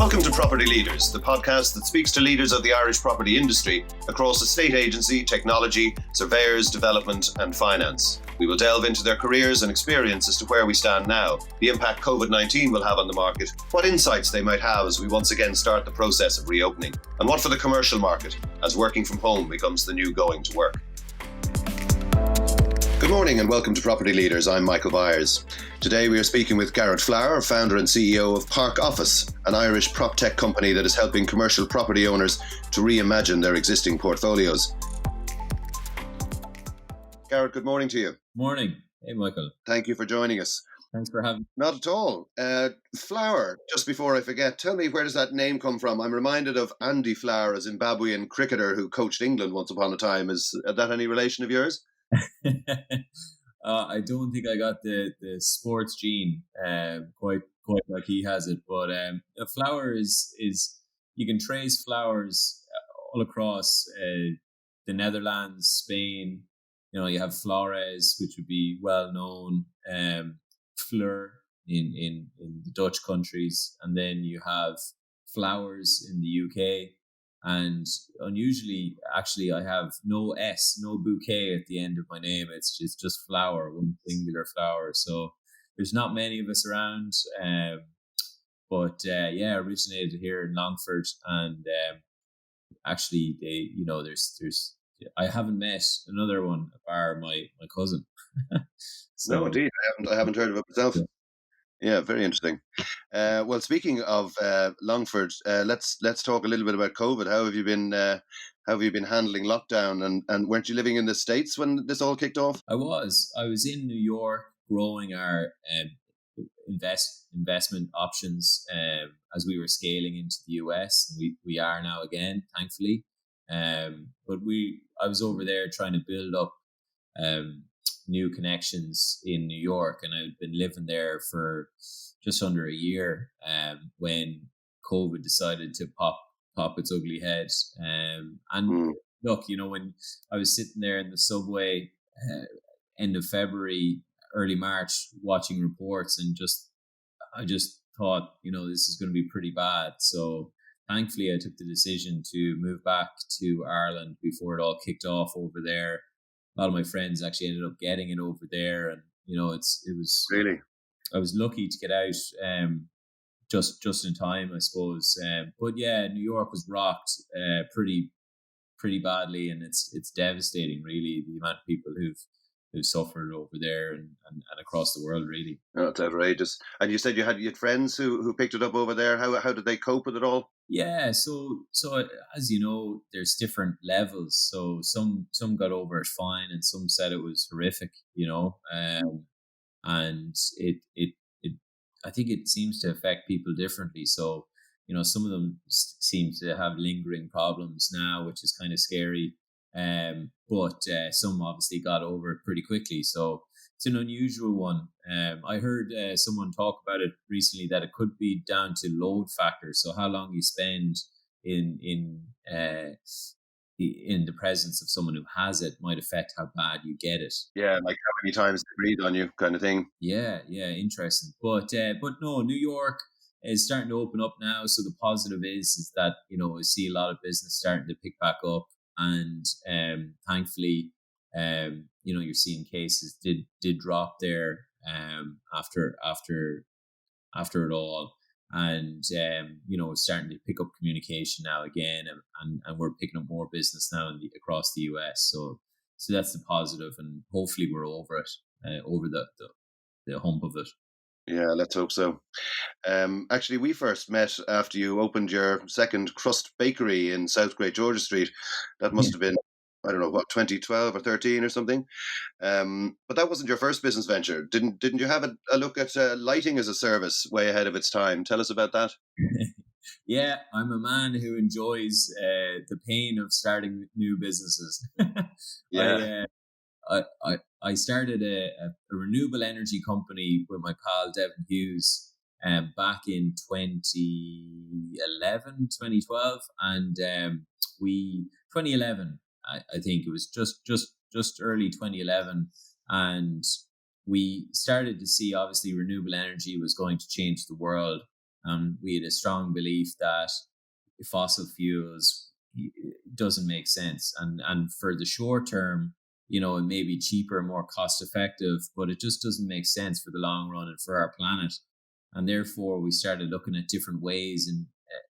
Welcome to Property Leaders, the podcast that speaks to leaders of the Irish property industry across estate agency, technology, surveyors, development and finance. We will delve into their careers and experience as to where we stand now, the impact COVID-19 will have on the market, what insights they might have as we once again start the process of reopening, and what for the commercial market as working from home becomes the new going to work. Good morning and welcome to Property Leaders. I'm Michael Byers. Today we are speaking with Garret, founder and CEO of ParkOffice, an Irish PropTech company that is helping commercial property owners to reimagine their existing portfolios. Garret, good morning to you. Morning. Hey, Michael. Thank you for joining us. Thanks for having me. Not at all. Flower, just before I forget, tell me, where does that name come from? I'm reminded of Andy Flower, a Zimbabwean cricketer who coached England once upon a time. Is that any relation of yours? I don't think I got the sports gene quite like he has it, but a flower is you can trace flowers all across the Netherlands, Spain. You know, you have Flores, which would be well known, Fleur in the Dutch countries, and then you have flowers in the UK. And unusually, actually, I have no S, no bouquet at the end of my name. It's just flower, one singular flower. So there's not many of us around. But originated here in Longford, and actually, there's I haven't met another one bar my cousin. So, no, indeed, I haven't heard of it myself. Yeah, very interesting. Well, speaking of Longford, let's talk a little bit about COVID. How have you been handling lockdown? And weren't you living in the States when this all kicked off? I was in New York growing our investment options as we were scaling into the US. We are now again, thankfully. But I was over there trying to build up new connections in New York, and I'd been living there for just under a year when COVID decided to pop its ugly head. Look, when I was sitting there in the subway end of February, early March, watching reports, and I just thought, this is going to be pretty bad. So thankfully, I took the decision to move back to Ireland before it all kicked off over there. A lot of my friends actually ended up getting it over there, and it was really. I was lucky to get out just in time, I suppose. But yeah, New York was rocked pretty badly, and it's devastating, really, the amount of people who've suffered over there and across the world, really. Oh, it's outrageous. And you said you had friends who picked it up over there. How did they cope with it all? Yeah, so as you know, there's different levels. So some got over it fine, and some said it was horrific. And it I think it seems to affect people differently. So some of them seem to have lingering problems now, which is kind of scary. But some obviously got over it pretty quickly. So it's an unusual one. I heard someone talk about it recently, that it could be down to load factor. So how long you spend in the presence of someone who has it might affect how bad you get it. Yeah, like how many times they breathe on you, kind of thing. Yeah, interesting. But no, New York is starting to open up now. So the positive is that I see a lot of business starting to pick back up. And thankfully, you're seeing cases did drop there after it all, and it's starting to pick up communication now again, and we're picking up more business now across the US. So that's the positive, and hopefully we're over it, over the hump of it. Yeah, let's hope so. Actually, we first met after you opened your second crust bakery in South Great Georgia Street. That must have been, I don't know, 2012 or 13 or something. But that wasn't your first business venture. Didn't you have a look at lighting as a service way ahead of its time? Tell us about that. Yeah, I'm a man who enjoys the pain of starting new businesses. Yeah. I started a renewable energy company with my pal Devin Hughes back in 2011, 2012, and 2011, I think it was just early 2011, and we started to see, obviously, renewable energy was going to change the world, We had a strong belief that fossil fuels doesn't make sense. And for the short term, it may be cheaper, more cost effective, but it just doesn't make sense for the long run and for our planet. And therefore, we started looking at different ways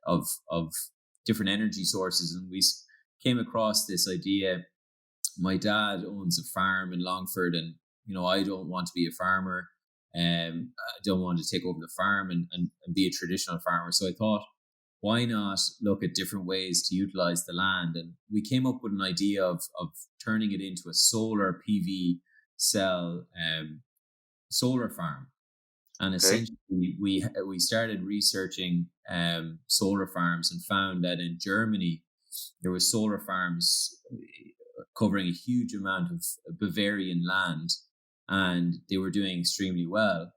of different energy sources. And we came across this idea. My dad owns a farm in Longford, and, I don't want to be a farmer. I don't want to take over the farm and be a traditional farmer. So I thought, why not look at different ways to utilize the land? And we came up with an idea of turning it into a solar PV cell solar farm. And essentially, we started researching solar farms and found that in Germany, there were solar farms covering a huge amount of Bavarian land, and they were doing extremely well.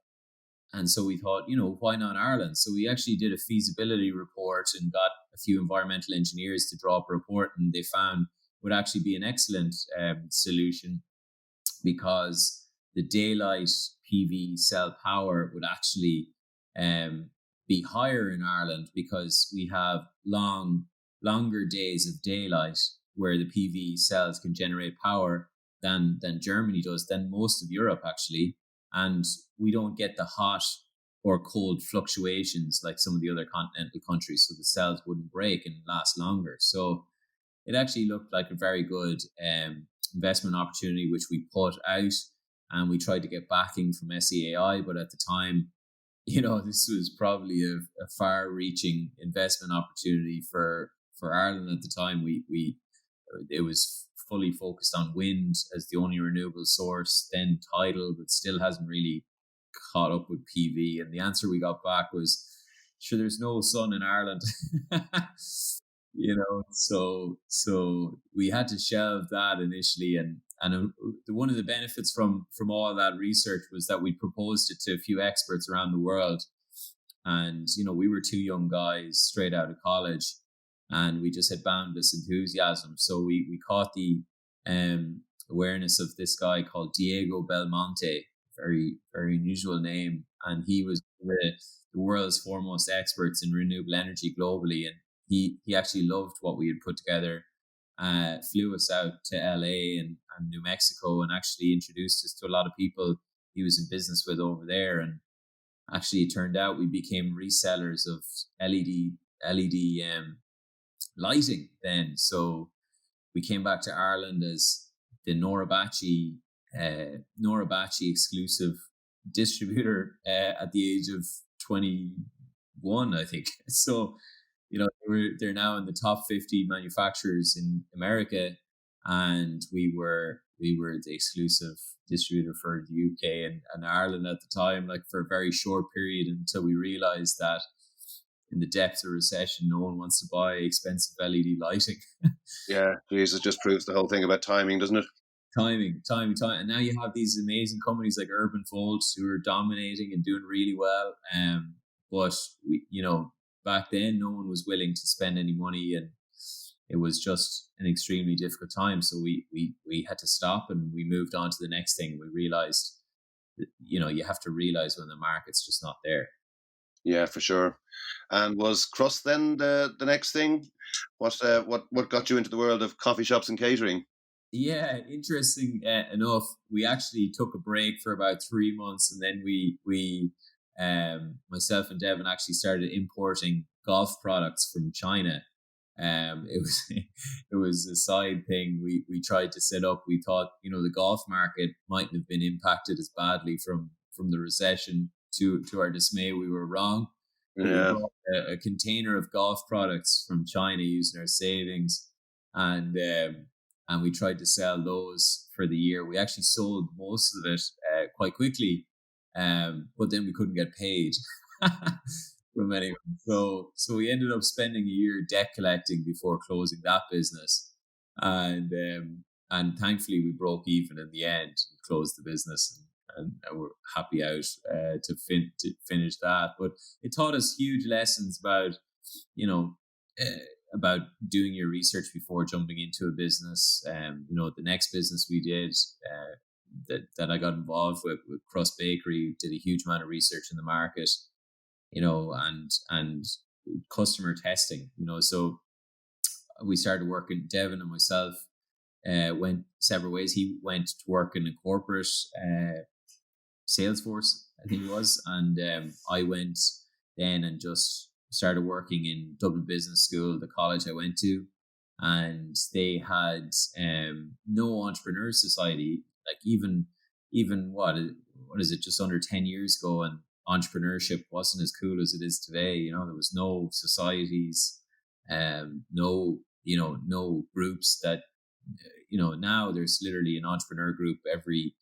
And so we thought, why not Ireland? So we actually did a feasibility report and got a few environmental engineers to draw up a report, and they found would actually be an excellent solution, because the daylight PV cell power would actually be higher in Ireland, because we have longer days of daylight where the PV cells can generate power than Germany does, than most of Europe actually. And we don't get the hot or cold fluctuations like some of the other continental countries, so the cells wouldn't break and last longer. So it actually looked like a very good investment opportunity, which we put out, and we tried to get backing from SEAI. But at the time, this was probably a far-reaching investment opportunity for Ireland at the time. It was fully focused on wind as the only renewable source, then tidal, but still hasn't really caught up with PV. And the answer we got back was, sure, there's no sun in Ireland. So we had to shelve that initially. And one of the benefits from all that research was that we proposed it to a few experts around the world. And, we were two young guys straight out of college, and we just had boundless enthusiasm. So we caught the awareness of this guy called Diego Belmonte, very, very unusual name. And he was the world's foremost experts in renewable energy globally. And he actually loved what we had put together, flew us out to LA and New Mexico, and actually introduced us to a lot of people he was in business with over there. And actually, it turned out we became resellers of LED lighting then. So we came back to Ireland as the Norabachi exclusive distributor at the age of 21, I think. So, they're now in the top 50 manufacturers in America, and we were the exclusive distributor for the UK and Ireland at the time, like for a very short period, until we realized that in the depths of recession, no one wants to buy expensive LED lighting. Yeah, Jesus, just proves the whole thing about timing, doesn't it? Timing. And now you have these amazing companies like Urban Folds who are dominating and doing really well. But we, back then, no one was willing to spend any money, and it was just an extremely difficult time. So we had to stop, and we moved on to the next thing. We realized that, you have to realize when the market's just not there. Yeah, for sure. And was crust then the next thing? What got you into the world of coffee shops and catering? Yeah, interesting enough, we actually took a break for about 3 months, and then we myself and Devin actually started importing golf products from China. It was a side thing we tried to set up. We thought, the golf market mightn't have been impacted as badly from the recession. To our dismay, we were wrong. Yeah. We bought a container of golf products from China using our savings, and we tried to sell those for the year. We actually sold most of it quite quickly, but then we couldn't get paid from anyone. So we ended up spending a year debt collecting before closing that business, and thankfully we broke even in the end, closed the business, and we're happy out to finish that. But it taught us huge lessons about about doing your research before jumping into a business. The next business we did that I got involved with Crust Bakery, did a huge amount of research in the market. and customer testing, so we started working. Devin and myself went several ways. He went to work in a corporate Salesforce, I think it was, and I went then and just started working in Dublin Business School, the college I went to, and they had no entrepreneur society. Like even what is it, just under 10 years ago, and entrepreneurship wasn't as cool as it is today. There was no societies, no groups that, now there's literally an entrepreneur group every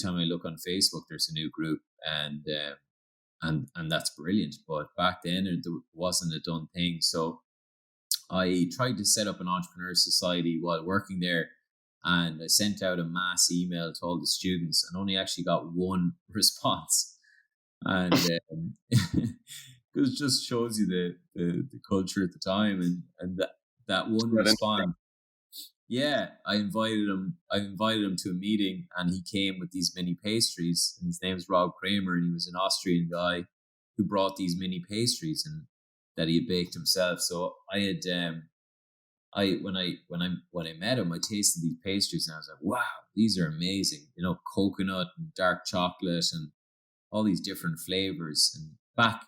time I look on Facebook, there's a new group, and that's brilliant. But back then it wasn't a done thing. So I tried to set up an entrepreneur society while working there, and I sent out a mass email to all the students and only actually got one response. And it just shows you the culture at the time, and that one response. Yeah, I invited him to a meeting, and he came with these mini pastries. And his name's Rob Kramer, and he was an Austrian guy who brought these mini pastries and that he had baked himself. So I had when I met him, I tasted these pastries and I was like, wow, these are amazing. Coconut and dark chocolate and all these different flavors. And back,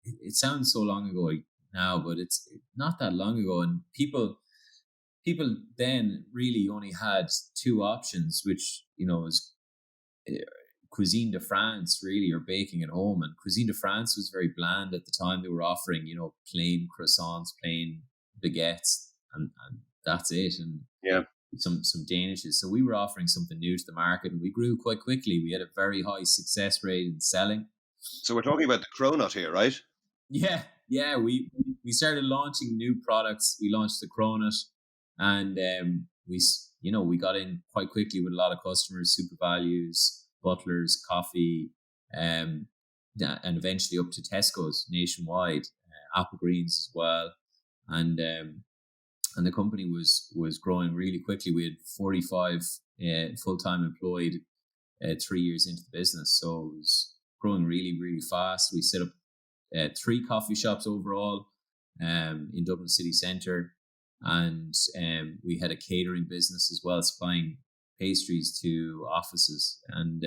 it sounds so long ago now, but it's not that long ago. And people then really only had two options, which, was cuisine de France, really, or baking at home. And cuisine de France was very bland at the time. They were offering, plain croissants, plain baguettes, and that's it. And yeah, some Danishes. So we were offering something new to the market, and we grew quite quickly. We had a very high success rate in selling. So we're talking about the cronut here, right? Yeah. We started launching new products. We launched the cronut, and we got in quite quickly with a lot of customers: Super Values, Butlers, Coffee, and eventually up to Tesco's nationwide, Apple Greens as well, and the company was growing really quickly. We had 45 full-time employed 3 years into the business, so it was growing really, really fast. We set up 3 coffee shops overall in Dublin city centre, and we had a catering business as well, supplying pastries to offices. And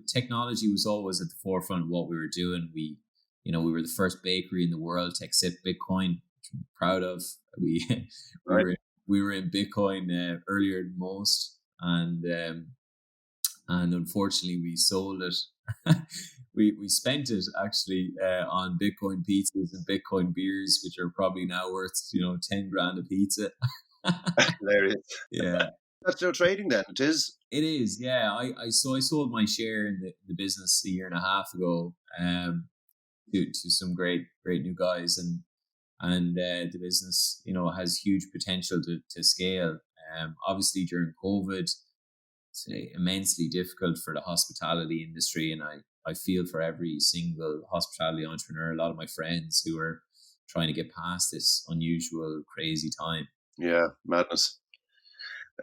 technology was always at the forefront of what we were doing. We were the first bakery in the world to accept Bitcoin, which I'm proud of. We were in Bitcoin earlier than most, and unfortunately we sold it. We spent it actually on Bitcoin pizzas and Bitcoin beers, which are probably now worth 10 grand a pizza. There it is. Yeah. That's still trading then, it is? It is, yeah. I sold my share in the business a year and a half ago to some great new guys, and the business has huge potential to scale. Obviously during COVID, it's immensely difficult for the hospitality industry, and I feel for every single hospitality entrepreneur, a lot of my friends who are trying to get past this unusual, crazy time. Yeah, madness.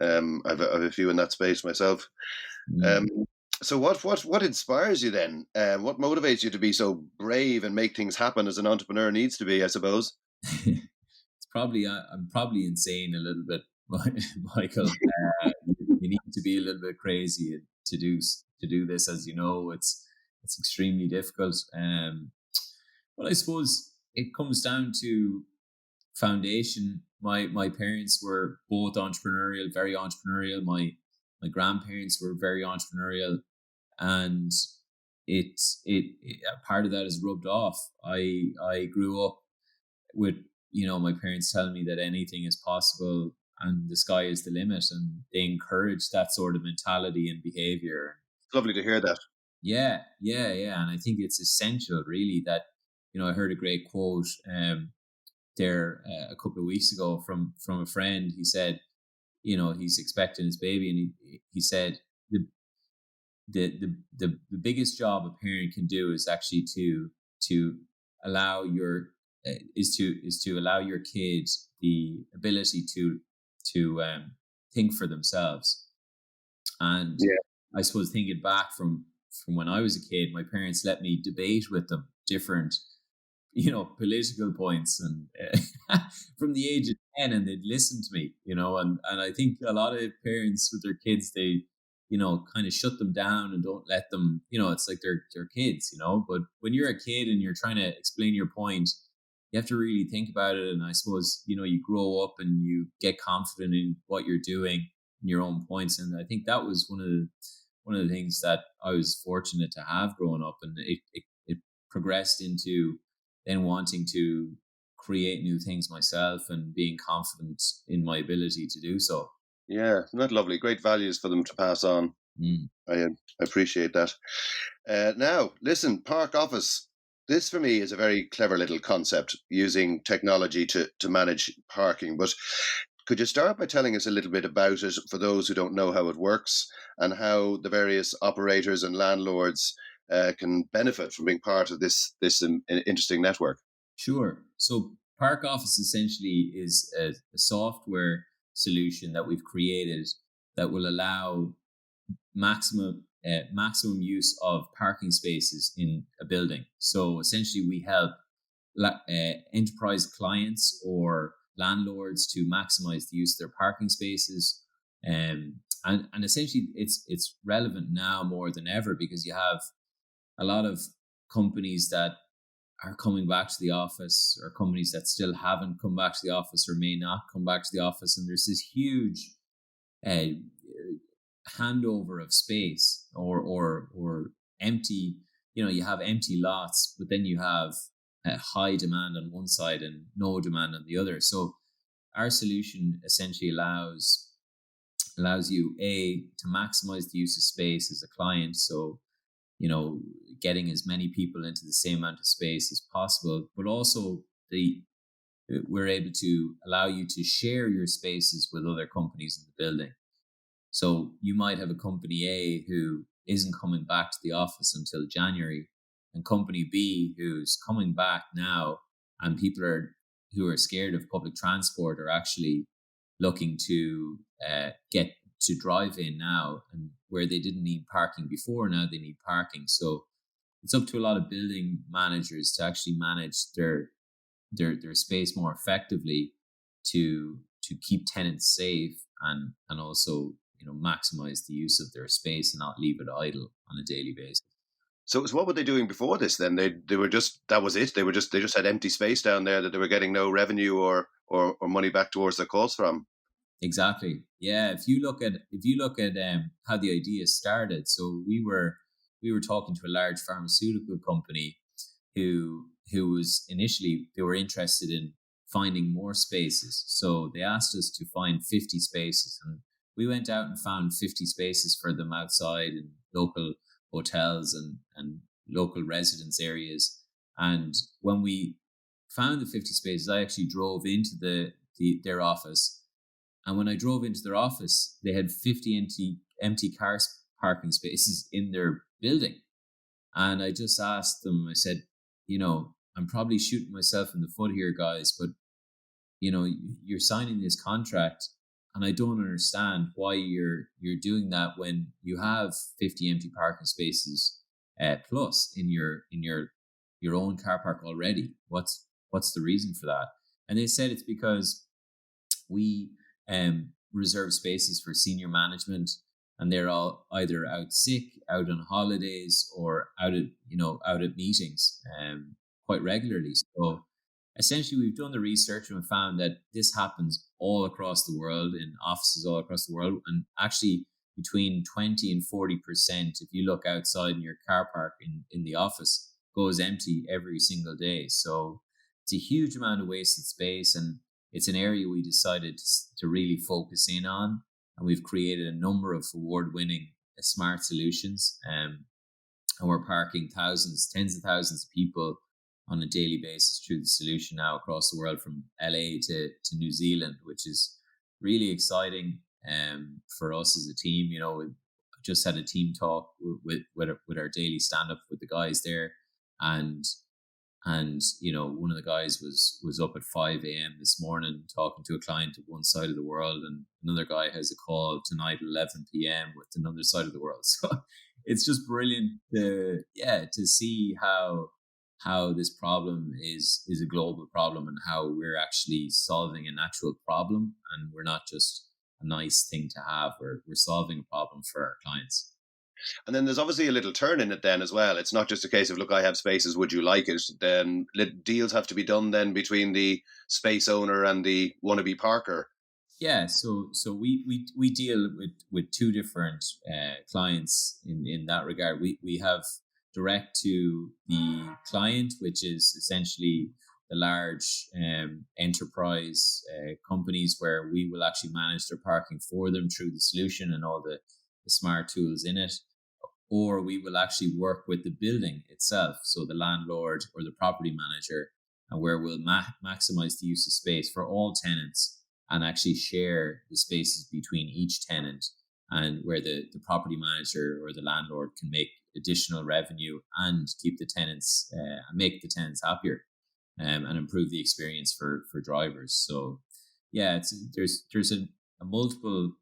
I've a few in that space myself. So what inspires you then? What motivates you to be so brave and make things happen as an entrepreneur needs to be, I suppose? It's probably I'm probably insane a little bit, Michael. You need to be a little bit crazy to do this, as you know. It's extremely difficult. But I suppose it comes down to foundation. My parents were both entrepreneurial, very entrepreneurial. My grandparents were very entrepreneurial, and it part of that is rubbed off. I grew up with my parents telling me that anything is possible and the sky is the limit, and they encourage that sort of mentality and behavior. It's lovely to hear that. Yeah, and I think it's essential, really, that I heard a great quote there a couple of weeks ago from a friend. He said, he's expecting his baby, and he said the biggest job a parent can do is actually to allow your allow your kids the ability to think for themselves. And I suppose thinking back from from when I was a kid, my parents let me debate with them different, political points, and from the age of 10, and they'd listen to me, and I think a lot of parents with their kids, they, kind of shut them down and don't let them, it's like they're kids, but when you're a kid and you're trying to explain your point, you have to really think about it. And I suppose, you grow up and you get confident in what you're doing and your own points. And I think that was one of the things that I was fortunate to have growing up, and it progressed into then wanting to create new things myself and being confident in my ability to do so. Yeah, isn't that lovely? Great values for them to pass on. I appreciate that. Now, listen, ParkOffice. This for me is a very clever little concept, using technology to manage parking. But could you start by telling us a little bit about it for those who don't know how it works, and how the various operators and landlords can benefit from being part of this interesting network? Sure. So ParkOffice essentially is a software solution that we've created that will allow maximum use of parking spaces in a building. So essentially, we help enterprise clients or landlords to maximize the use of their parking spaces. And essentially, it's relevant now more than ever, because you have a lot of companies that are coming back to the office, or companies that still haven't come back to the office or may not come back to the office. And there's this huge handover of space, or empty, you have empty lots, but then you have a high demand on one side and no demand on the other. So our solution essentially allows you to maximize the use of space as a client. So, getting as many people into the same amount of space as possible, but also we're able to allow you to share your spaces with other companies in the building. So you might have a company A who isn't coming back to the office until January, and company B who's coming back now, and people who are scared of public transport are actually looking to get to drive in now, and where they didn't need parking before, now they need parking. So it's up to a lot of building managers to actually manage their space more effectively to keep tenants safe, and also maximize the use of their space and not leave it idle on a daily basis. So what were they doing before this then? They were just, that was it. They just had empty space down there that they were getting no revenue or money back towards their costs from. Exactly. Yeah. If you look at how the idea started, so we were talking to a large pharmaceutical company who was initially, they were interested in finding more spaces. So they asked us to find 50 spaces, and we went out and found 50 spaces for them outside in local hotels and local residence areas. And when we found the 50 spaces, I actually drove into their office. And when I drove into their office, they had 50 empty car parking spaces in their building. And I just asked them, I said, I'm probably shooting myself in the foot here, guys, but, you're signing this contract, and I don't understand why you're doing that when you have 50 empty parking spaces plus in your own car park already. What's the reason for that? And they said it's because we reserve spaces for senior management, and they're all either out sick, out on holidays, or out at meetings quite regularly. So essentially, we've done the research and we found that this happens all across the world, in offices all across the world, and actually between 20 and 40%, if you look outside in your car park in the office, goes empty every single day. So it's a huge amount of wasted space, and it's an area we decided to really focus in on. And we've created a number of award-winning smart solutions, and we're parking tens of thousands of people on a daily basis through the solution now across the world, from LA to New Zealand, which is really exciting for us as a team. We just had a team talk with our daily stand-up with the guys there, and one of the guys was up at 5 a.m. this morning talking to a client at one side of the world, and another guy has a call tonight at 11 p.m. with another side of the world. So it's just brilliant to see how this problem is a global problem, and how we're actually solving an actual problem, and we're not just a nice thing to have. We're solving a problem for our clients. And then there's obviously a little turn in it then as well. It's not just a case of, look, I have spaces, would you like it? Then deals have to be done then between the space owner and the wannabe parker. Yeah, so we deal with two different clients in that regard. We have direct to the client, which is essentially the large enterprise companies, where we will actually manage their parking for them through the solution and all the smart tools in it. Or we will actually work with the building itself, so the landlord or the property manager, and where we'll maximize the use of space for all tenants, and actually share the spaces between each tenant, and where the property manager or the landlord can make additional revenue and keep the tenants and make the tenants happier, and improve the experience for drivers. So yeah, there's a multiple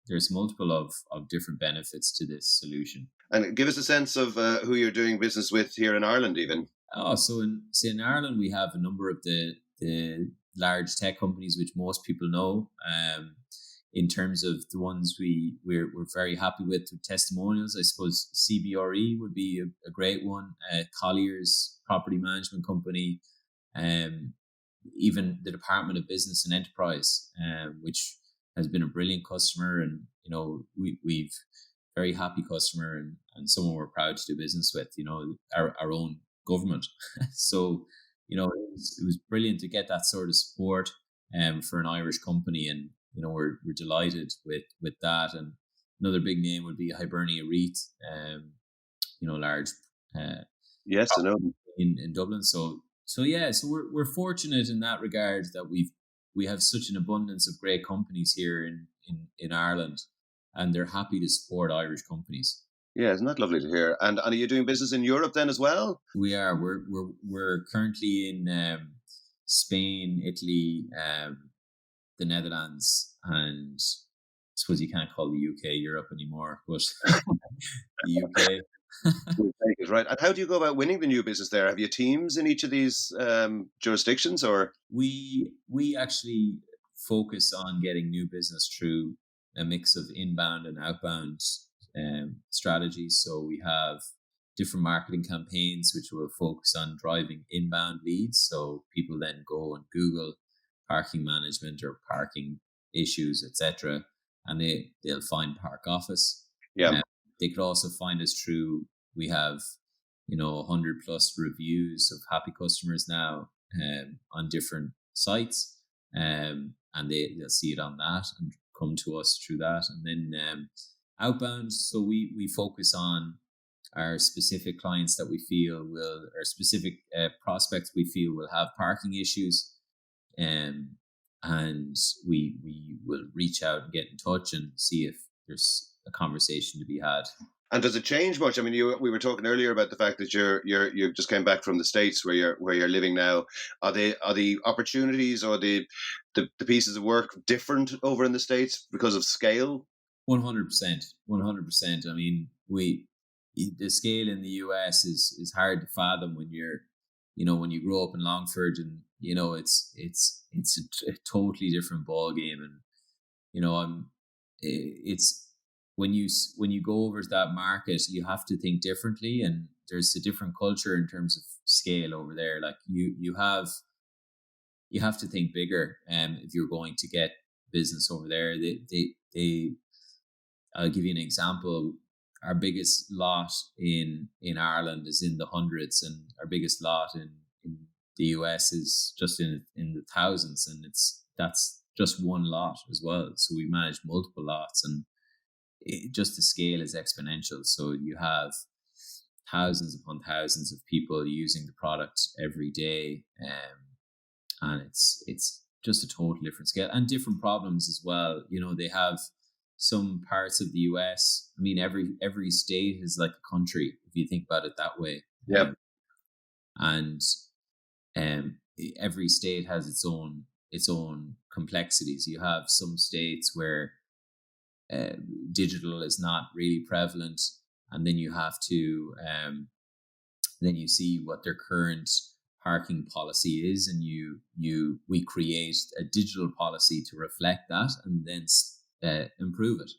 there's multiple of different benefits to this solution. And give us a sense of who you're doing business with here in Ireland, even. Oh, so in Ireland, we have a number of the large tech companies, which most people know. In terms of the ones we're very happy with testimonials, I suppose CBRE would be a great one. Collier's property management company, even the Department of Business and Enterprise, which has been a brilliant customer, and we've very happy customer, and someone we're proud to do business with. Our own government. So it was brilliant to get that sort of support for an Irish company, and we're delighted with that. And another big name would be Hibernia REIT, large yes, I know in Dublin. So we're fortunate in that regard that we have such an abundance of great companies here in Ireland, and they're happy to support Irish companies. Yeah, isn't that lovely to hear? And are you doing business in Europe then as well? We are. We're currently in Spain, Italy, the Netherlands, and I suppose you can't call the UK Europe anymore, but the UK. We'll take it, right? And how do you go about winning the new business there? Have you teams in each of these jurisdictions, or? We actually focus on getting new business through a mix of inbound and outbound strategies. So we have different marketing campaigns which will focus on driving inbound leads. So people then go and Google parking management or parking issues, etc., and they'll find ParkOffice. Yeah. They could also find us through, we have 100 plus reviews of happy customers now on different sites, and they'll see it on that and come to us through that. And then outbound, so we focus on our specific clients that we feel will, or specific prospects we feel will have parking issues, and we will reach out and get in touch and see if there's a conversation to be had. And does it change much? I mean, we were talking earlier about the fact that you just came back from the States where you're living now. Are the opportunities or the pieces of work different over in the States because of scale? 100%. I mean, the scale in the US is hard to fathom when when you grow up in Longford, and it's a totally different ball game. And it's when you go over to that market, you have to think differently, and there's a different culture in terms of scale over there. Like you have to think bigger if you're going to get business over there. They I'll give you an example. Our biggest lot in Ireland is in the hundreds, and our biggest lot in the US is just in the thousands, and that's just one lot as well. So we manage multiple lots, and just the scale is exponential. So you have thousands upon thousands of people using the product every day, and it's just a total different scale and different problems as well. They have some parts of the US. I mean, every state is like a country if you think about it that way. Yeah. And every state has its own complexities. You have some states where digital is not really prevalent. and then you have to then you see what their current parking policy is, and we create a digital policy to reflect that, and then improve it.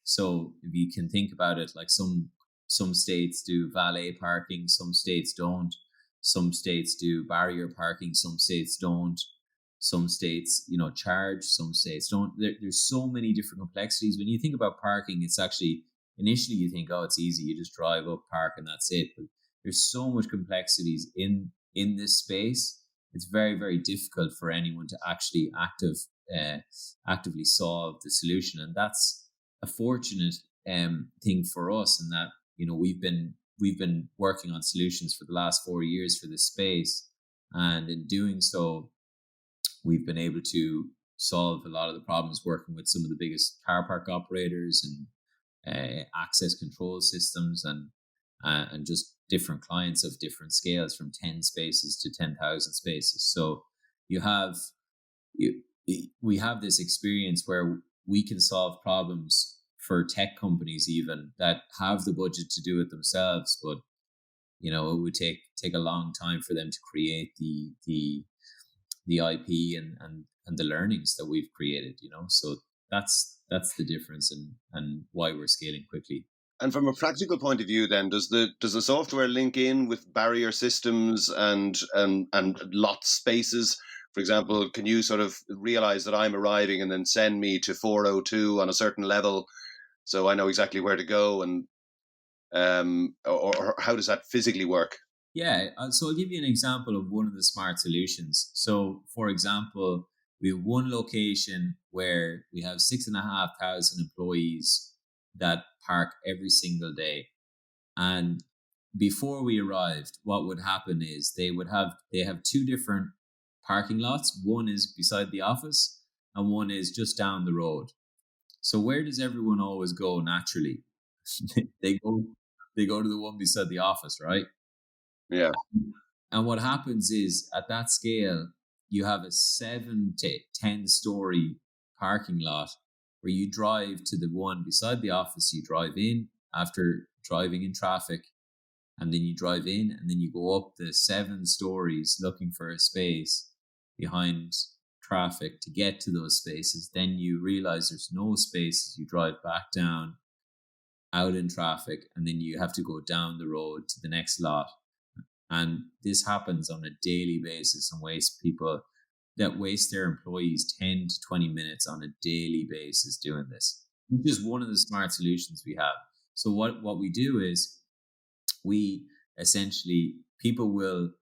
So if you can think about it, like some states do valet parking, some states don't. Some states do barrier parking, some states don't. Some states, charge, some states don't. There's so many different complexities. When you think about parking, it's actually, initially you think, oh, it's easy. You just drive up, park, and that's it. But there's so much complexities in this space. It's very, very difficult for anyone to actually actively solve the solution. And that's a fortunate thing for us, in that, we've been working on solutions for the last 4 years for this space. And in doing so, we've been able to solve a lot of the problems working with some of the biggest car park operators and access control systems and just different clients of different scales, from 10 spaces to 10,000 spaces. So we have this experience where we can solve problems for tech companies even that have the budget to do it themselves, but it would take a long time for them to create the IP and the learnings that we've created. So that's the difference, and why we're scaling quickly. And from a practical point of view, then, does the software link in with barrier systems and lot spaces? For example, can you sort of realize that I'm arriving and then send me to 402 on a certain level, so I know exactly where to go, and or how does that physically work? Yeah, so I'll give you an example of one of the smart solutions. So, for example, we have one location where we have 6,500 employees that park every single day. And before we arrived, what would happen is they have two different parking lots. One is beside the office and one is just down the road. So where does everyone always go naturally? they go to the one beside the office, right? Yeah. And what happens is, at that scale, you have a 7 to 10 story parking lot where you drive to the one beside the office. You drive in after driving in traffic, and then you drive in, and then you go up the 7 stories looking for a space behind traffic to get to those spaces. Then you realize there's no spaces. You drive back down out in traffic, and then you have to go down the road to the next lot. And this happens on a daily basis, and waste their employees 10 to 20 minutes on a daily basis doing this. It's just one of the smart solutions we have. So what we do is, we essentially, people will,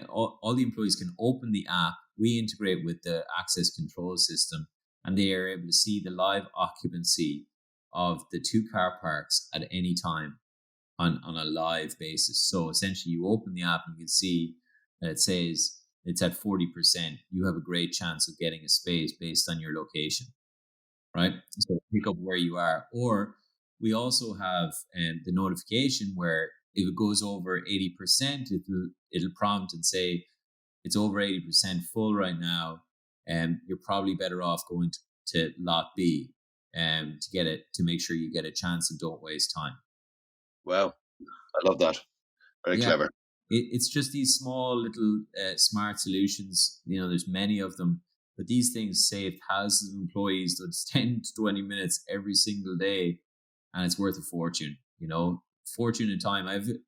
all the employees can open the app. We integrate with the access control system, and they are able to see the live occupancy of the two car parks at any time on a live basis. So essentially, you open the app and you can see that it says it's at 40%. You have a great chance of getting a space based on your location, right? So pick up where you are. Or we also have the notification where if it goes over 80%, it'll prompt and say it's over 80% full right now, and you're probably better off going to lot B to make sure you get a chance and don't waste time. Wow, I love that. Very clever. It's just these small little smart solutions. There's many of them, but these things save thousands of employees. That's 10 to 20 minutes every single day, and it's worth a fortune. Fortune in time. I have a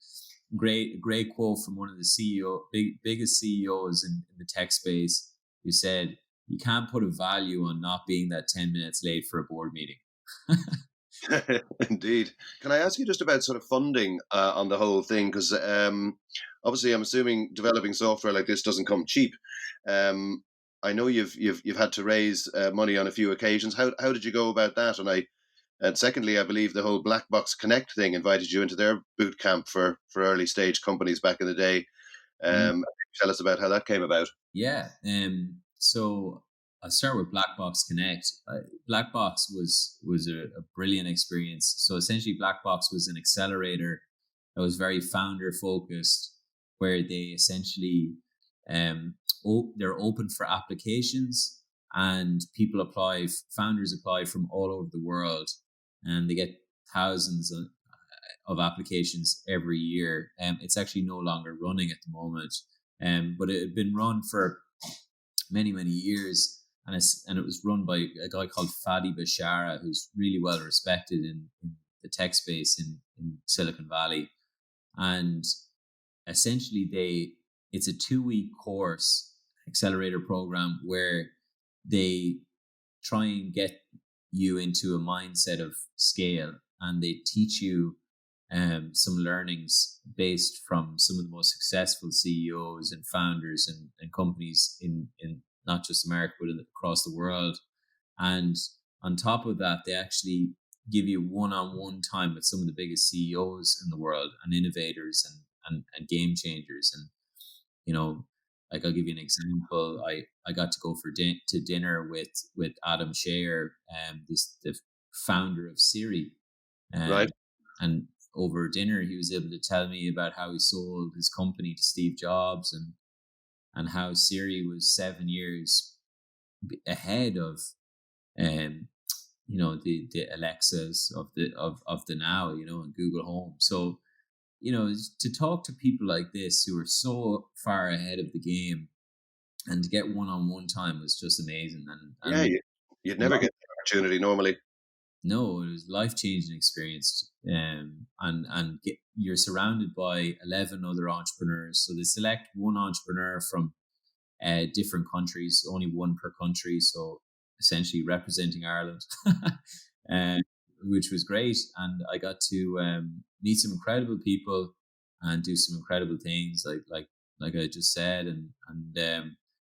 great quote from one of the biggest CEOs in the tech space, who said, "You can't put a value on not being that 10 minutes late for a board meeting." Indeed. Can I ask you just about sort of funding on the whole thing? Because obviously, I'm assuming developing software like this doesn't come cheap. I know you've had to raise money on a few occasions. How did you go about that? And secondly, I believe the whole Black Box Connect thing invited you into their boot camp for early stage companies back in the day. Tell us about how that came about. Yeah. So I'll start with Black Box Connect. Black Box was a brilliant experience. So essentially, Black Box was an accelerator that was very founder focused, where they essentially they're open for applications, and founders apply from all over the world, and they get thousands of applications every year. It's actually no longer running at the moment, but it had been run for many, many years. And it was run by a guy called Fadi Bashara, who's really well respected in the tech space in Silicon Valley. And essentially it's a 2-week course, accelerator program, where they try and get you into a mindset of scale, and they teach you some learnings based from some of the most successful CEOs and founders and companies in not just America, but across the world. And on top of that, they actually give you one-on-one time with some of the biggest CEOs in the world and innovators and game changers. And, like, I'll give you an example. I got to go to dinner with Adam Shayer, the founder of Siri. Right. And over dinner, he was able to tell me about how he sold his company to Steve Jobs, and how Siri was 7 years ahead of, the Alexas of the now, and Google Home. So, to talk to people like this who are so far ahead of the game and to get one-on-one time was just amazing. And you'd never get the opportunity normally. No, it was a life-changing experience. You're surrounded by 11 other entrepreneurs. So they select one entrepreneur from different countries, only one per country. So essentially representing Ireland, which was great. And I got to meet some incredible people and do some incredible things, like I just said, and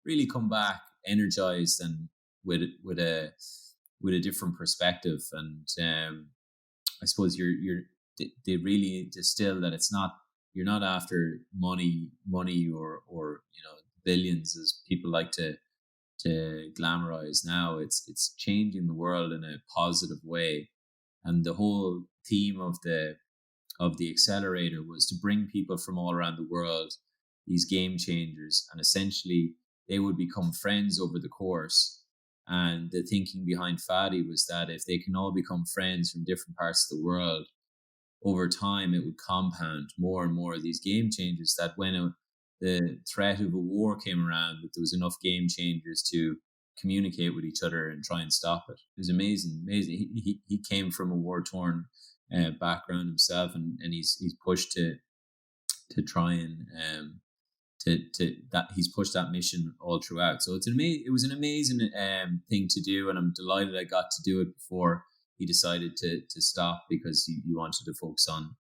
really come back energized and with a different perspective. And I suppose they really distill that you're not after money or billions, as people like to glamorize now. It's changing the world in a positive way. And the whole theme of the accelerator was to bring people from all around the world, these game changers, and essentially they would become friends over the course. And the thinking behind Fadi was that if they can all become friends from different parts of the world, over time it would compound more and more of these game changers, that when the threat of a war came around, that there was enough game changers to communicate with each other and try and stop it. It was amazing. He came from a war-torn background himself, and he's pushed to try and that he's pushed that mission all throughout. So it was an amazing thing to do, and I'm delighted I got to do it before he decided to stop, because he wanted to focus on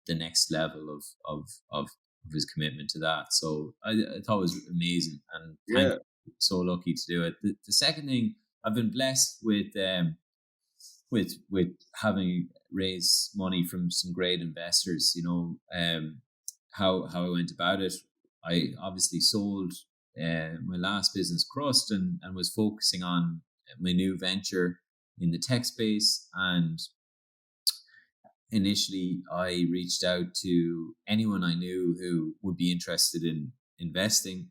the next level of his commitment to that. So I thought it was amazing, and so lucky to do it. The second thing, I've been blessed with having raised money from some great investors. How I went about it. I obviously sold my last business, Crust, and was focusing on my new venture in the tech space. And initially, I reached out to anyone I knew who would be interested in investing.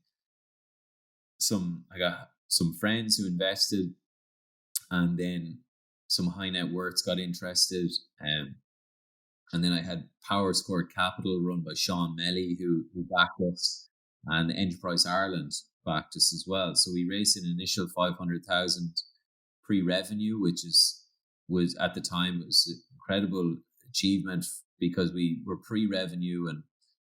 I got some friends who invested, and then some high net worths got interested. And then I had Power Squared Capital, run by Sean Melly, who backed us, and Enterprise Ireland backed us as well. So we raised an initial 500,000 pre-revenue, which was at the time, it was an incredible achievement, because we were pre-revenue and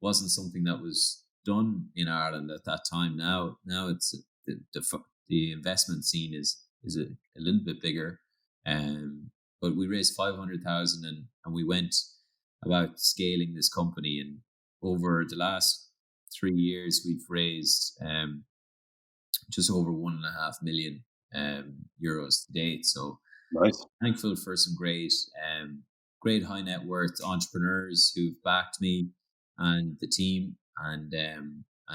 wasn't something that was done in Ireland at that time. Now it's the investment scene is a little bit bigger, but we raised 500,000 and we went about scaling this company. And over the last 3 years, we've raised just over 1.5 million euros to date. So nice. Thankful for some great high net worth entrepreneurs who've backed me and the team. And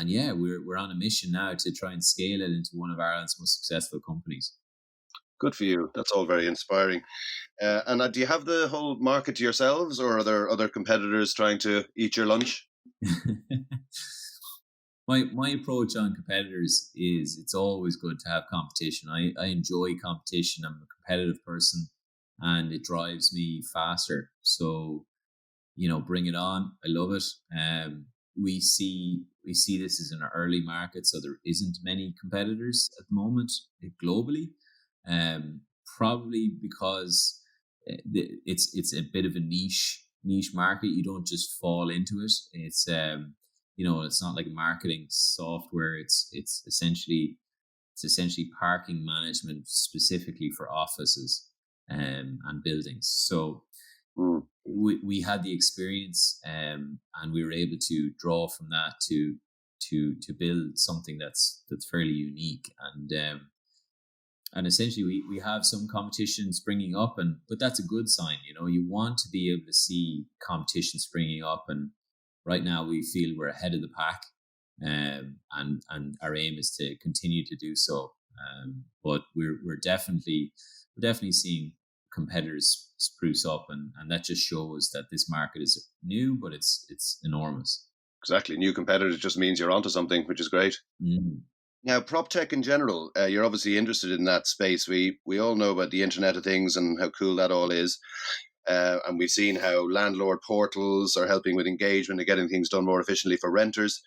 yeah, we're on a mission now to try and scale it into one of Ireland's most successful companies. Good for you. That's all very inspiring. And do you have the whole market to yourselves, or are there other competitors trying to eat your lunch? My approach on competitors is it's always good to have competition. I enjoy competition. I'm a competitive person, and it drives me faster. So, bring it on. I love it. We see this as an early market, so there isn't many competitors at the moment globally. Probably because it's a bit of a niche market. You don't just fall into it. It's not like marketing software. It's essentially parking management specifically for offices and buildings. So we had the experience, and we were able to draw from that to build something that's fairly unique. And essentially we have some competition springing up, but that's a good sign. You want to be able to see competition springing up, and right now we feel we're ahead of the pack, and our aim is to continue to do so. But we're definitely seeing competitors spruce up, and that just shows that this market is new, but it's enormous. Exactly. New competitors just means you're onto something, which is great. Now, prop tech in general, you're obviously interested in that space. We all know about the Internet of Things and how cool that all is. And we've seen how landlord portals are helping with engagement and getting things done more efficiently for renters.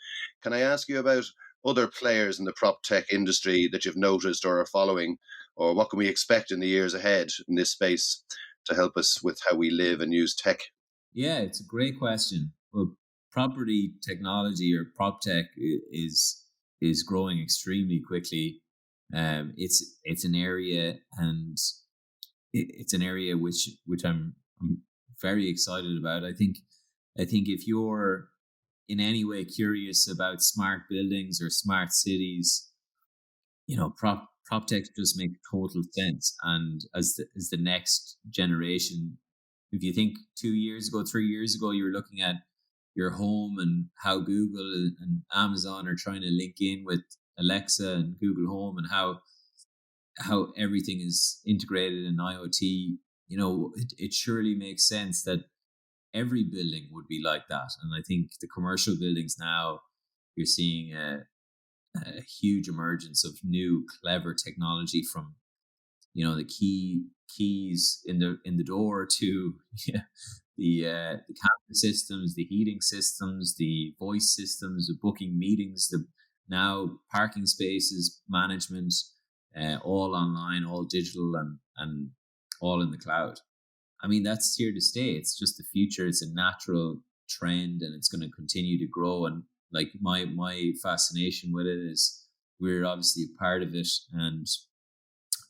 Can I ask you about other players in the prop tech industry that you've noticed or are following, or what can we expect in the years ahead in this space to help us with how we live and use tech? Yeah, it's a great question. Well, property technology or prop tech is growing extremely quickly. It's an area, and it's an area which I'm very excited about. I think if you're in any way curious about smart buildings or smart cities, prop tech just makes total sense. And as the next generation, if you think 2 years ago, 3 years ago, you were looking at your home and how Google and Amazon are trying to link in with Alexa and Google Home, and how everything is integrated in IoT. It surely makes sense that every building would be like that. And I think the commercial buildings now, you're seeing a huge emergence of new clever technology, from the keys in the door to the camera systems, the heating systems, the voice systems, the booking meetings, the now parking spaces management, all online, all digital, and all in the cloud. I mean, that's here to stay. It's just the future. It's a natural trend, and it's going to continue to grow. And like my fascination with it is we're obviously a part of it, and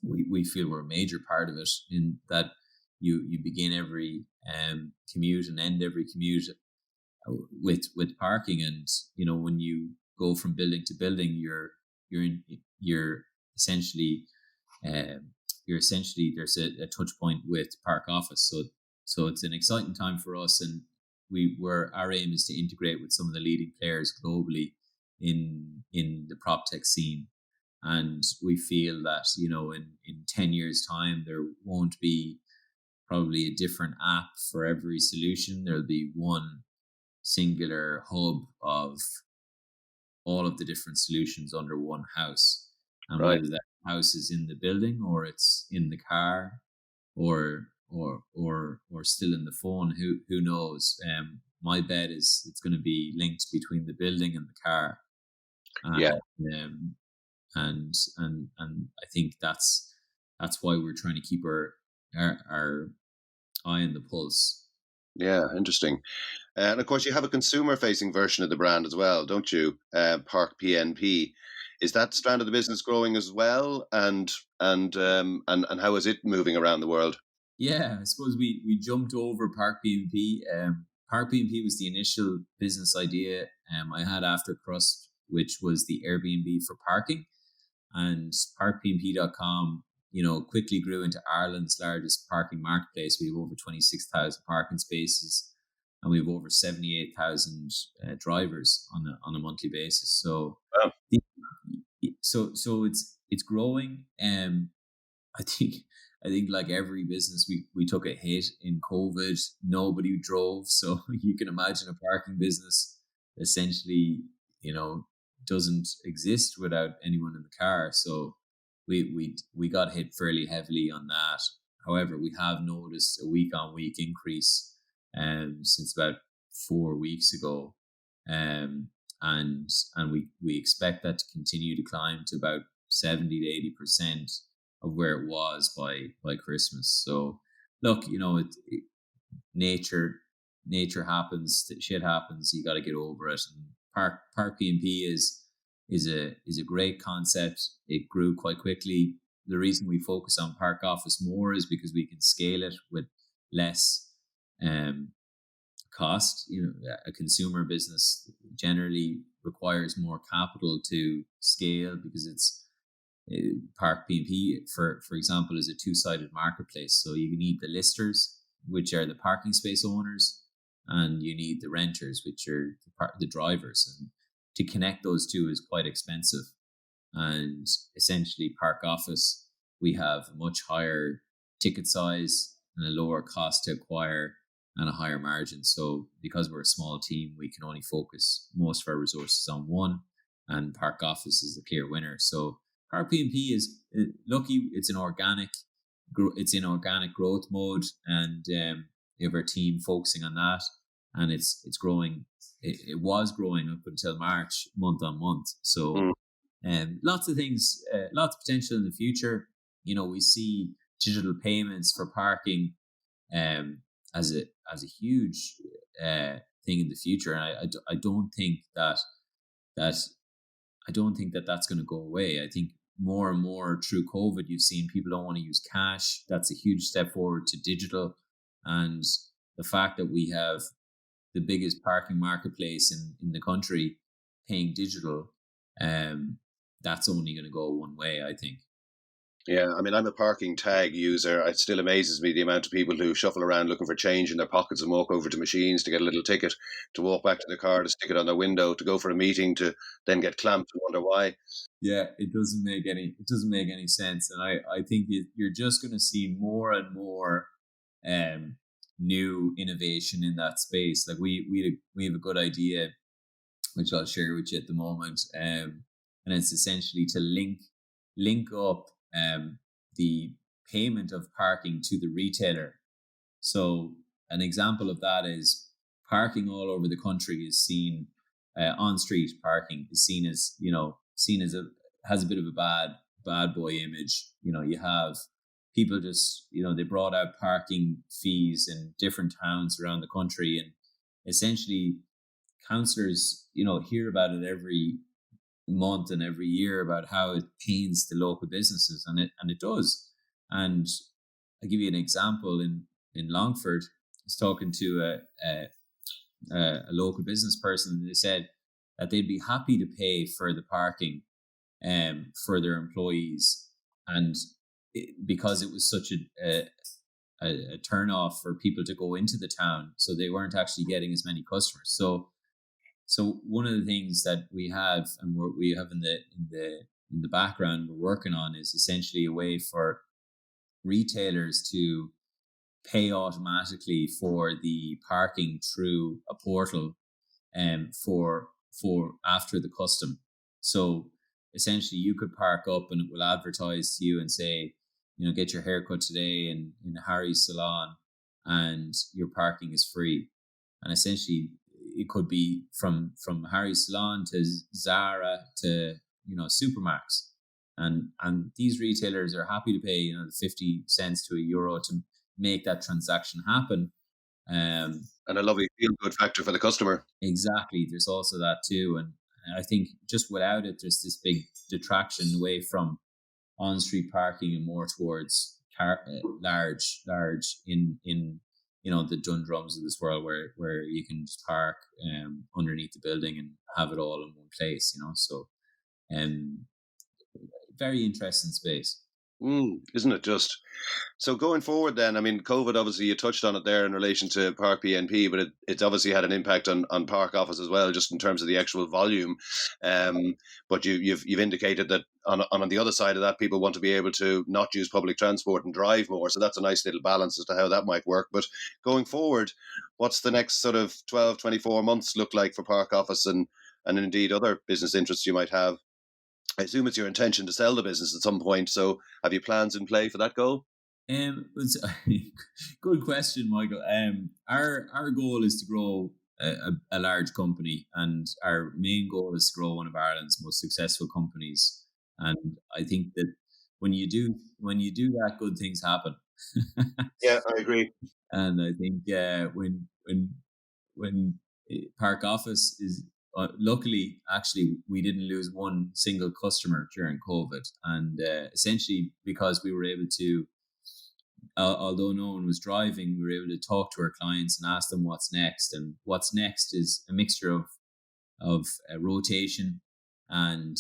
we feel we're a major part of it, in that you begin every commute and end every commute with parking. And when you go from building to building, you're essentially there's a touch point with ParkOffice. So it's an exciting time for us, and our aim is to integrate with some of the leading players globally in the prop tech scene. And we feel that in 10 years time there won't be probably a different app for every solution. There'll be one singular hub of all of the different solutions under one house. And Right. whether that house is in the building, or it's in the car, or still in the phone, who knows? My bet is it's going to be linked between the building and the car. Yeah. And I think that's why we're trying to keep our eye on the pulse. Yeah, interesting. And of course, you have a consumer-facing version of the brand as well, don't you? Park PNP. Is that strand of the business growing as well? And how is it moving around the world? Yeah, I suppose we jumped over Park PNP. Park PNP was the initial business idea I had after Crust, which was the Airbnb for parking. And parkpnp.com, quickly grew into Ireland's largest parking marketplace. We have over 26,000 parking spaces, and we have over 78,000 drivers on a monthly basis. So, Wow. so it's growing. I think like every business, we took a hit in COVID. Nobody drove, so you can imagine a parking business essentially, doesn't exist without anyone in the car. So we got hit fairly heavily on that, However, we have noticed a week-on-week increase since about 4 weeks ago, and we expect that to continue to climb to about 70 to 80% of where it was by Christmas. So, look, nature happens, shit happens. You got to get over it. And Park P&P is a great concept. It grew quite quickly. The reason we focus on ParkOffice more is because we can scale it with less cost. A consumer business generally requires more capital to scale because it's Park P&P, for example, is a two-sided marketplace. So you need the listers, which are the parking space owners, and you need the renters, which are the drivers. And to connect those two is quite expensive. And essentially, ParkOffice, we have a much higher ticket size and a lower cost to acquire and a higher margin. So because we're a small team, we can only focus most of our resources on one, and ParkOffice is the clear winner. So Park P&P is lucky; it's in organic growth mode, and we have our team focusing on that, and it's growing. It was growing up until March, month on month. So lots of things, lots of potential in the future. We see digital payments for parking as a huge thing in the future, and I don't think that's going to go away. I think more and more through COVID, you've seen people don't want to use cash. That's a huge step forward to digital, and the fact that we have the biggest parking marketplace in the country paying digital, that's only going to go one way, I think. Yeah, I mean, I'm a parking tag user. It still amazes me the amount of people who shuffle around looking for change in their pockets and walk over to machines to get a little ticket, to walk back to the car, to stick it on their window, to go for a meeting, to then get clamped and wonder why. Yeah, it doesn't make any sense. And I think you're just going to see more and more new innovation in that space. Like we have a good idea, which I'll share with you at the moment, and it's essentially to link up the payment of parking to the retailer. So an example of that is parking all over the country is seen on-street parking is seen as has a bit of a bad boy image. You have people just they brought out parking fees in different towns around the country, and essentially councillors hear about it every month and every year about how it pains the local businesses, and it does. And I'll give you an example. In Longford, I was talking to a local business person, and they said that they'd be happy to pay for the parking for their employees, and because it was such a turn off for people to go into the town, so they weren't actually getting as many customers. So one of the things that we have and we have in the background we're working on is essentially a way for retailers to pay automatically for the parking through a portal for after the custom. So essentially you could park up and it will advertise to you and say, get your haircut today in Harry's salon and your parking is free. And essentially it could be from Harry's salon to Zara to Supermax, and these retailers are happy to pay 50 cents to €1 to make that transaction happen. And a lovely feel good factor for the customer. Exactly. There's also that too, and I think just without it, there's this big detraction away from on-street parking and more towards large in the Dundrums of this world where you can just park underneath the building and have it all in one place, So, very interesting space. Isn't it just? So going forward then, I mean, COVID, obviously you touched on it there in relation to Park P&P, but it's obviously had an impact on ParkOffice as well, just in terms of the actual volume. But you've indicated that on the other side of that, people want to be able to not use public transport and drive more. So that's a nice little balance as to how that might work. But going forward, what's the next sort of 12, 24 months look like for ParkOffice and indeed other business interests you might have? I assume it's your intention to sell the business at some point. So have you plans in play for that goal? It's good question, Michael. Our goal is to grow a large company, and our main goal is to grow one of Ireland's most successful companies. And I think that when you do that, good things happen. Yeah, I agree. And I think when ParkOffice is luckily, actually, we didn't lose one single customer during COVID, and essentially because we were able to, although no one was driving, we were able to talk to our clients and ask them what's next. And what's next is a mixture of rotation and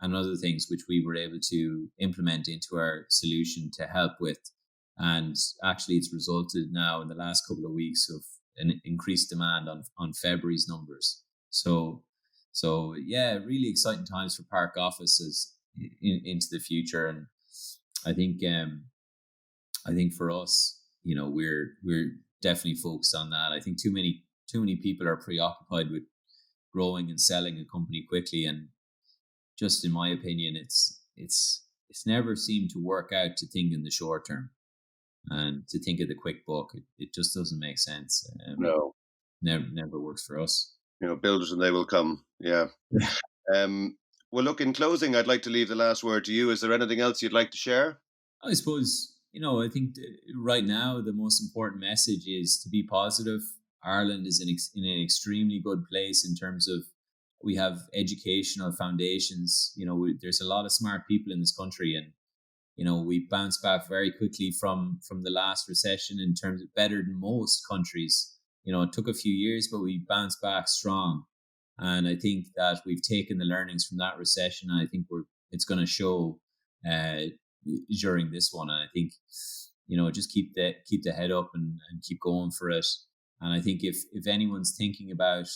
other things which we were able to implement into our solution to help with. And actually, it's resulted now in the last couple of weeks of an increased demand on February's numbers. So yeah, really exciting times for ParkOffice into the future. And I think for us, we're definitely focused on that. I think too many people are preoccupied with growing and selling a company quickly, and just in my opinion, it's never seemed to work out to think in the short term and to think of the quick buck. It just doesn't make sense. No. Never works for us. Build it and they will come. Yeah. Well, look, in closing, I'd like to leave the last word to you. Is there anything else you'd like to share? I suppose, I think right now the most important message is to be positive. Ireland is in an extremely good place in terms of we have educational foundations. There's a lot of smart people in this country, and we bounced back very quickly from the last recession in terms of better than most countries. It took a few years, but we bounced back strong. And I think that we've taken the learnings from that recession, and I think it's going to show during this one. And I think, just keep the head up and keep going for it. And I think if anyone's thinking about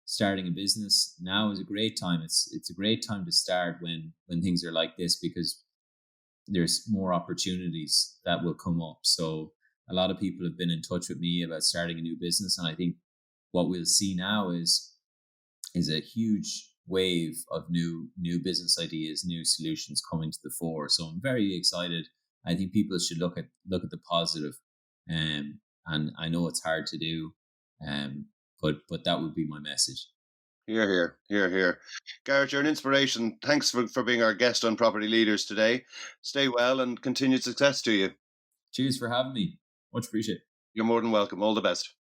starting a business, now is a great time. It's a great time to start when things are like this, because there's more opportunities that will come up. So a lot of people have been in touch with me about starting a new business, and I think what we'll see now is a huge wave of new business ideas, new solutions coming to the fore. So I'm very excited. I think people should look at the positive. And I know it's hard to do, but that would be my message. Hear, hear, hear, hear. Garret, you're an inspiration. Thanks for being our guest on Property Leaders today. Stay well and continued success to you. Cheers for having me. Much appreciated. You're more than welcome. All the best.